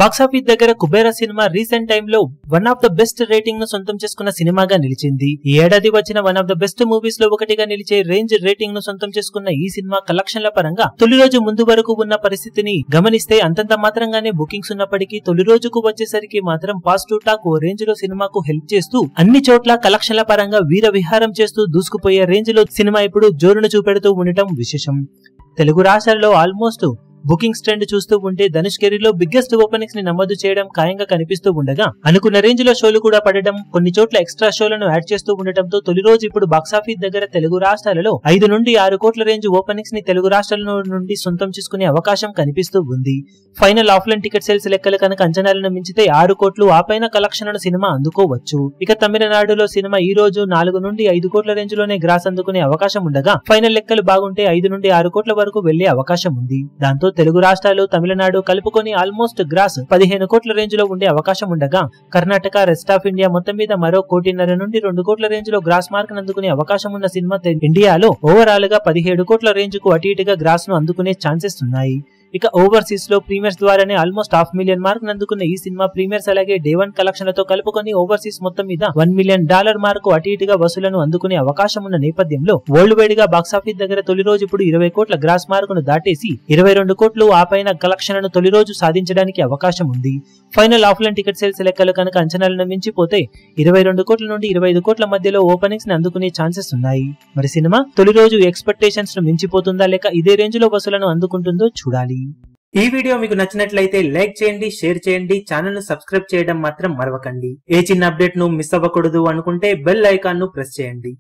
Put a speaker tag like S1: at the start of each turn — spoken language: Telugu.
S1: బాక్సాఫీస్ దగ్గర కుబేరా సినిమా రీసెంట్ టైమ్ లో one of the best rating ను సొంతం చేసుకున్న సినిమాగా నిలిచింది. ఈ ఏడాది వచ్చిన one of the best movies లో ఒకటిగా నిలిచే రేంజ్ రేటింగ్ ను సొంతం చేసుకున్న ఈ సినిమా కలెక్షన్ల పరంగా తొలి రోజు ముందు వరకు ఉన్న పరిస్థితిని గమనిస్తే అంతంత మాత్రంగానే బుకింగ్స్ ఉన్నప్పటికీ తొలి రోజుకు వచ్చేసరికి మాత్రం పాజిటివ్ టాక్ ఓ రేంజ్ లో సినిమాకు హెల్ప్ చేస్తూ అన్ని చోట్ల కలెక్షన్ల పరంగా వీర విహారం చేస్తూ దూసుకుపోయే రేంజ్ లో సినిమా ఇప్పుడు జోరును చూపెడుతూ ఉండటం విశేషం. తెలుగు రాష్ట్రాల్లో ఆల్మోస్ట్ బుకింగ్స్ ట్రెండ్ చూస్తూ ఉంటే ధనుష్ కెరీర్ లో బిగ్గెస్ట్ ఓపెనింగ్స్ ని నమోదు చేయడం ఖాయంగా కనిపిస్తూ ఉండగా అనుకున్న రేంజ్ లో షోలు కూడా పడడం, కొన్ని చోట్ల ఎక్స్ట్రా షోలను యాడ్ చేస్తూ ఉండటంతో తొలి రోజు ఇప్పుడు బాక్సాఫీస్ దగ్గర తెలుగు రాష్ట్రాలలో 5 నుండి 6 కోట్ల రేంజ్ ఓపెనింగ్స్ ని తెలుగు రాష్ట్రాల నుండి సొంతం చేసుకునే అవకాశం కనిపిస్తూ ఉంది. ఫైనల్ ఆఫ్లైన్ టికెట్ సేల్స్ లెక్కలు కనుక అంచనాలను మించితే 6 కోట్లు ఆ పైన కలెక్షన్లను సినిమా అందుకోవచ్చు. ఇక తమిళనాడులో సినిమా ఈ రోజు 4 నుండి 5 కోట్ల రేంజ్ లోనే గ్రాస్ అందుకునే అవకాశం ఉండగా ఫైనల్ లెక్కలు బాగుంటే 5 నుండి 6 కోట్ల వరకు వెళ్లే అవకాశం ఉంది. దాంతో తెలుగు రాష్ట్రాలు తమిళనాడు కలుపుకొని ఆల్మోస్ట్ గ్రాస్ 15 కోట్ల రేంజ్ లో ఉండే అవకాశం ఉండగా కర్ణాటక, రెస్ట్ ఆఫ్ ఇండియా మొత్తం మీద మరో 1.5 నుండి 2 కోట్ల రేంజ్ లో గ్రాస్ మార్క్ అందుకునే అవకాశం ఉన్న సినిమా ఇండియాలో ఓవరాల్ గా 17 కోట్ల రేంజ్ కు అటు ఇటుగా గ్రాస్ ను అందుకునే ఛాన్సెస్ ఉన్నాయి. ఇక ఓవర్సీస్ లో ప్రీమియర్స్ ద్వారానే ఆల్మోస్ట్ $500,000 మార్క్ అందుకున్న ఈ సినిమా ప్రీమియర్స్ అలాగే డే 1 కలెక్షన్లతో కలుపుకొని ఓవర్సీస్ మొత్తం మీద $1 మిలియన్ మార్కు అటు ఇటుగా వసూలను అందుకునే అవకాశం ఉన్న నేపథ్యంలో వరల్డ్ వైడ్ గా బాక్సాఫీస్ దగ్గర తొలి రోజు ఇప్పుడు 20 కోట్ల గ్రాస్ మార్కును దాటేసి 22 కోట్లు ఆ పైన కలెక్షన్లను తొలి రోజు సాధించడానికి అవకాశం ఉంది. ఫైనల్ ఆఫ్లైన్ టికెట్ సేల్స్ లెక్కలు కనుక అంచనాలను మించిపోతే 22 కోట్ల నుండి 25 కోట్ల మధ్యలో ఓపెనింగ్స్ ని అందుకునే ఛాన్సెస్ ఉన్నాయి. మరి సినిమా తొలి రోజు ఎక్స్పెక్టేషన్స్ ను మించిపోతుందా లేక ఇదే రేంజ్ లో వసూలను అందుకుంటుందో చూడాలి. ఈ వీడియో మీకు నచ్చినట్లయితే లైక్ చేయండి, షేర్ చేయండి, ఛానల్ ను సబ్స్క్రైబ్ చేయడం మాత్రం మరవకండి. ఏ చిన్న అప్డేట్ ను మిస్ అవ్వకూడదు అనుకుంటే బెల్ ఐకాన్ ను ప్రెస్ చేయండి.